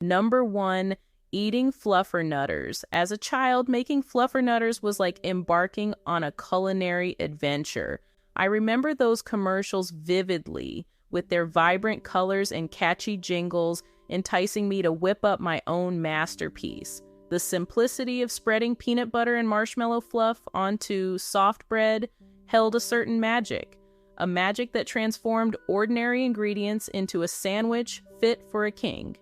Number 1, eating fluffernutters. As a child, making fluffernutters was like embarking on a culinary adventure. I remember those commercials vividly, with their vibrant colors and catchy jingles enticing me to whip up my own masterpiece. The simplicity of spreading peanut butter and marshmallow fluff onto soft bread held a certain magic, a magic that transformed ordinary ingredients into a sandwich fit for a king.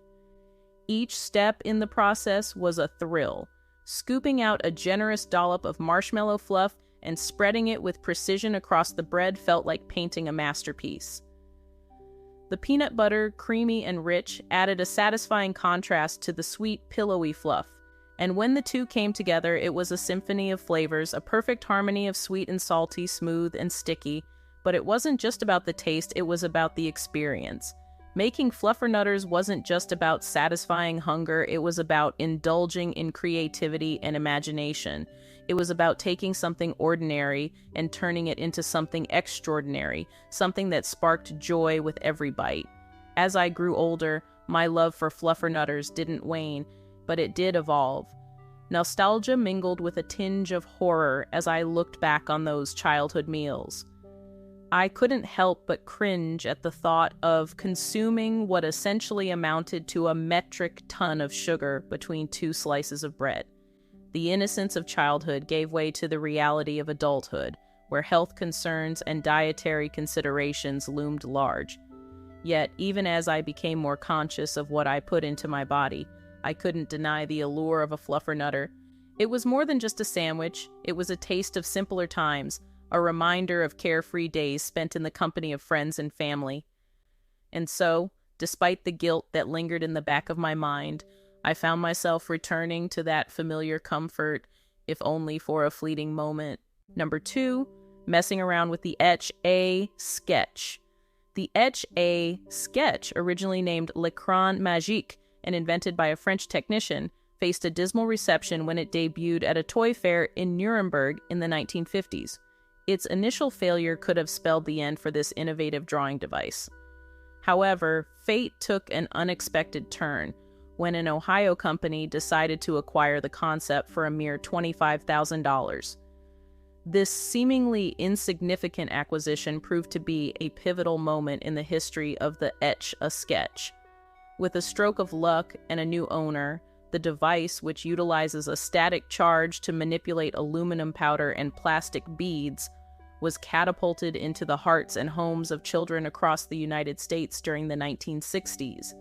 Each step in the process was a thrill. Scooping out a generous dollop of marshmallow fluff and spreading it with precision across the bread felt like painting a masterpiece. The peanut butter, creamy and rich, added a satisfying contrast to the sweet, pillowy fluff. And when the two came together, it was a symphony of flavors, a perfect harmony of sweet and salty, smooth and sticky. But it wasn't just about the taste, it was about the experience. Making fluffernutters wasn't just about satisfying hunger, it was about indulging in creativity and imagination. It was about taking something ordinary and turning it into something extraordinary, something that sparked joy with every bite. As I grew older, my love for fluffernutters didn't wane, but it did evolve. Nostalgia mingled with a tinge of horror as I looked back on those childhood meals. I couldn't help but cringe at the thought of consuming what essentially amounted to a metric ton of sugar between two slices of bread. The innocence of childhood gave way to the reality of adulthood, where health concerns and dietary considerations loomed large. Yet, even as I became more conscious of what I put into my body, I couldn't deny the allure of a fluffernutter. It was more than just a sandwich, it was a taste of simpler times, a reminder of carefree days spent in the company of friends and family. And so, despite the guilt that lingered in the back of my mind, I found myself returning to that familiar comfort, if only for a fleeting moment. Number 2, messing around with the Etch-A sketch. The Etch-A sketch, originally named L'écran magique and invented by a French technician, faced a dismal reception when it debuted at a toy fair in Nuremberg in the 1950s. Its initial failure could have spelled the end for this innovative drawing device. However, fate took an unexpected turn when an Ohio company decided to acquire the concept for a mere $25,000. This seemingly insignificant acquisition proved to be a pivotal moment in the history of the Etch-A-Sketch. With a stroke of luck and a new owner, the device, which utilizes a static charge to manipulate aluminum powder and plastic beads, was catapulted into the hearts and homes of children across the United States during the 1960s.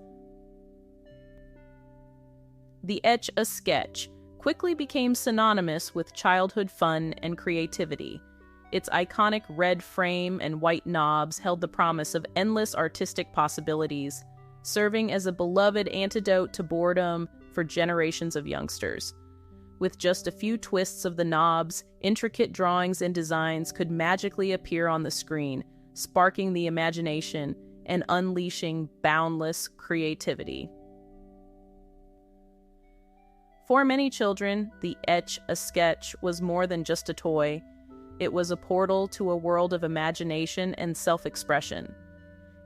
The Etch-A-Sketch quickly became synonymous with childhood fun and creativity. Its iconic red frame and white knobs held the promise of endless artistic possibilities, serving as a beloved antidote to boredom for generations of youngsters. With just a few twists of the knobs, intricate drawings and designs could magically appear on the screen, sparking the imagination and unleashing boundless creativity. For many children, the Etch-A-Sketch was more than just a toy. It was a portal to a world of imagination and self-expression.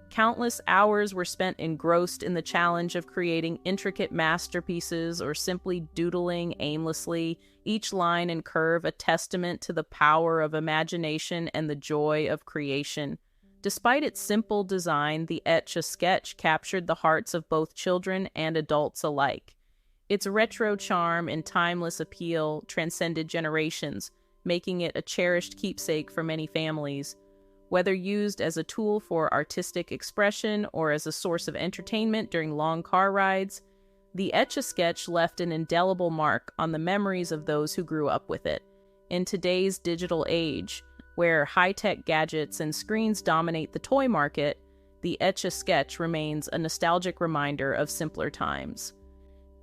Countless hours were spent engrossed in the challenge of creating intricate masterpieces or simply doodling aimlessly, each line and curve a testament to the power of imagination and the joy of creation. Despite its simple design, the Etch-A-Sketch captured the hearts of both children and adults alike. Its retro charm and timeless appeal transcended generations, making it a cherished keepsake for many families. Whether used as a tool for artistic expression or as a source of entertainment during long car rides, the Etch-A-Sketch left an indelible mark on the memories of those who grew up with it. In today's digital age, where high-tech gadgets and screens dominate the toy market, the Etch-A-Sketch remains a nostalgic reminder of simpler times.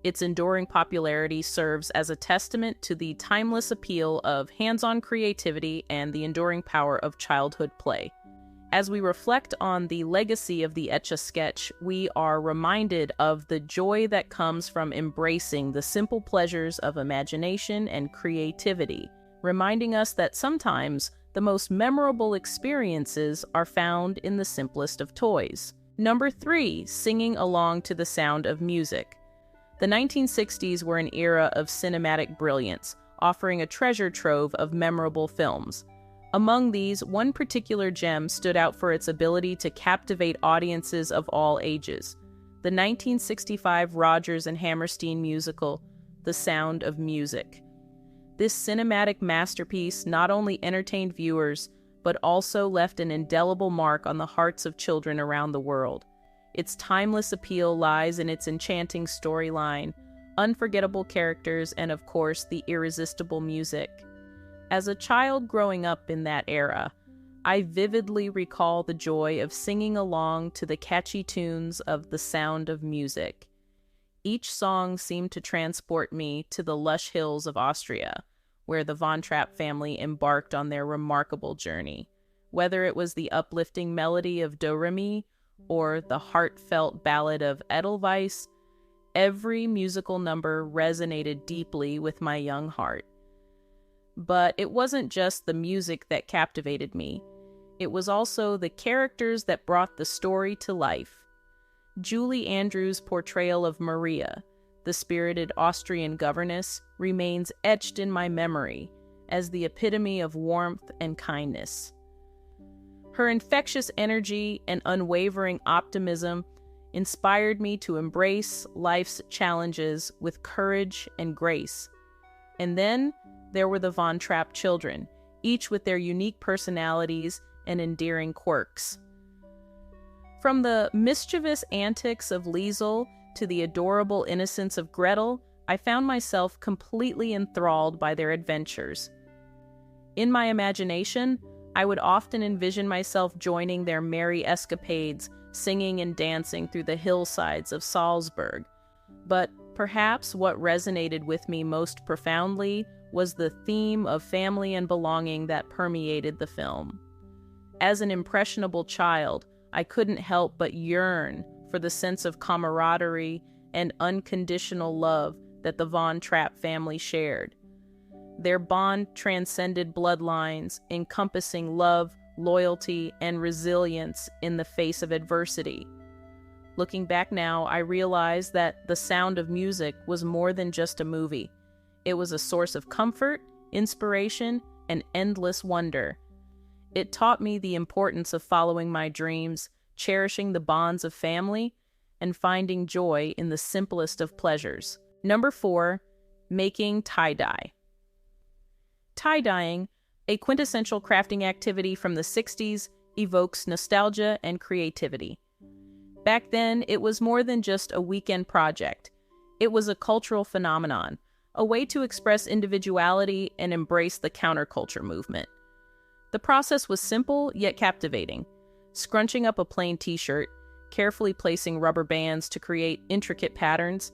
Its enduring popularity serves as a testament to the timeless appeal of hands-on creativity and the enduring power of childhood play. As we reflect on the legacy of the Etch-A-Sketch, we are reminded of the joy that comes from embracing the simple pleasures of imagination and creativity, reminding us that sometimes the most memorable experiences are found in the simplest of toys. Number 3, singing along to the sound of music. The 1960s were an era of cinematic brilliance, offering a treasure trove of memorable films. Among these, one particular gem stood out for its ability to captivate audiences of all ages: the 1965 Rodgers and Hammerstein musical, The Sound of Music. This cinematic masterpiece not only entertained viewers, but also left an indelible mark on the hearts of children around the world. Its timeless appeal lies in its enchanting storyline, unforgettable characters, and of course, the irresistible music. As a child growing up in that era, I vividly recall the joy of singing along to the catchy tunes of The Sound of Music. Each song seemed to transport me to the lush hills of Austria, where the Von Trapp family embarked on their remarkable journey. Whether it was the uplifting melody of Do Re Mi or the heartfelt ballad of Edelweiss, every musical number resonated deeply with my young heart. But it wasn't just the music that captivated me. It was also the characters that brought the story to life. Julie Andrews' portrayal of Maria, the spirited Austrian governess, remains etched in my memory as the epitome of warmth and kindness. Her infectious energy and unwavering optimism inspired me to embrace life's challenges with courage and grace. And then there were the Von Trapp children, each with their unique personalities and endearing quirks. From the mischievous antics of Liesel to the adorable innocence of Gretel, I found myself completely enthralled by their adventures. In my imagination, I would often envision myself joining their merry escapades, singing and dancing through the hillsides of Salzburg. But perhaps what resonated with me most profoundly was the theme of family and belonging that permeated the film. As an impressionable child, I couldn't help but yearn for the sense of camaraderie and unconditional love that the Von Trapp family shared. Their bond transcended bloodlines, encompassing love, loyalty, and resilience in the face of adversity. Looking back now, I realize that The Sound of Music was more than just a movie. It was a source of comfort, inspiration, and endless wonder. It taught me the importance of following my dreams, cherishing the bonds of family, and finding joy in the simplest of pleasures. Number 4, making tie-dye. Tie-dyeing, a quintessential crafting activity from the 60s, evokes nostalgia and creativity. Back then, it was more than just a weekend project. It was a cultural phenomenon, a way to express individuality and embrace the counterculture movement. The process was simple yet captivating. Scrunching up a plain t-shirt, carefully placing rubber bands to create intricate patterns,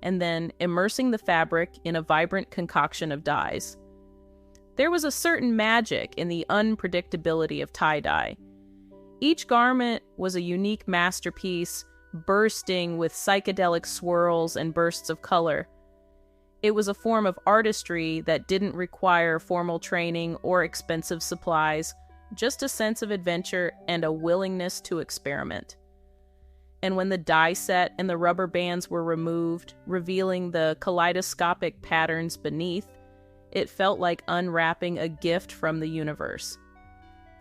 and then immersing the fabric in a vibrant concoction of dyes. There was a certain magic in the unpredictability of tie-dye. Each garment was a unique masterpiece, bursting with psychedelic swirls and bursts of color. It was a form of artistry that didn't require formal training or expensive supplies, just a sense of adventure and a willingness to experiment. And when the dye set and the rubber bands were removed, revealing the kaleidoscopic patterns beneath, it felt like unwrapping a gift from the universe.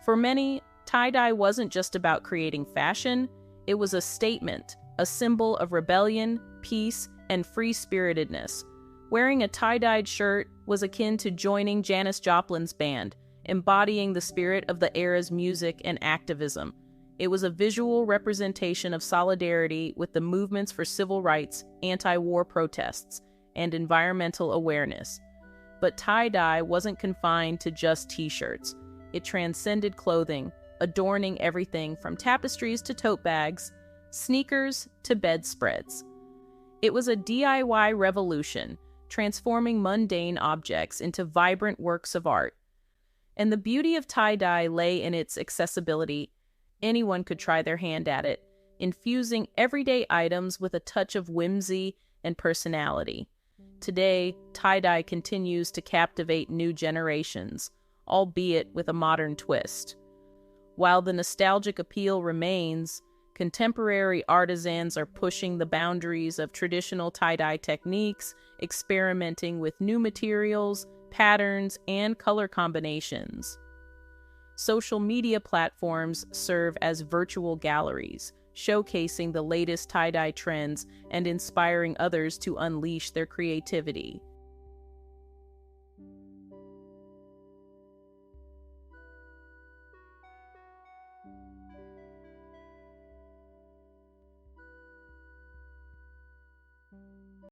For many, tie-dye wasn't just about creating fashion, it was a statement, a symbol of rebellion, peace, and free-spiritedness. Wearing a tie-dyed shirt was akin to joining Janis Joplin's band, embodying the spirit of the era's music and activism. It was a visual representation of solidarity with the movements for civil rights, anti-war protests, and environmental awareness. But tie-dye wasn't confined to just t-shirts. It transcended clothing, adorning everything from tapestries to tote bags, sneakers to bedspreads. It was a DIY revolution, transforming mundane objects into vibrant works of art. And the beauty of tie-dye lay in its accessibility. Anyone could try their hand at it, infusing everyday items with a touch of whimsy and personality. Today, tie-dye continues to captivate new generations, albeit with a modern twist. While the nostalgic appeal remains, Contemporary artisans are pushing the boundaries of traditional tie-dye techniques, experimenting with new materials, patterns, and color combinations. Social media platforms serve as virtual galleries, showcasing the latest tie-dye trends and inspiring others to unleash their creativity.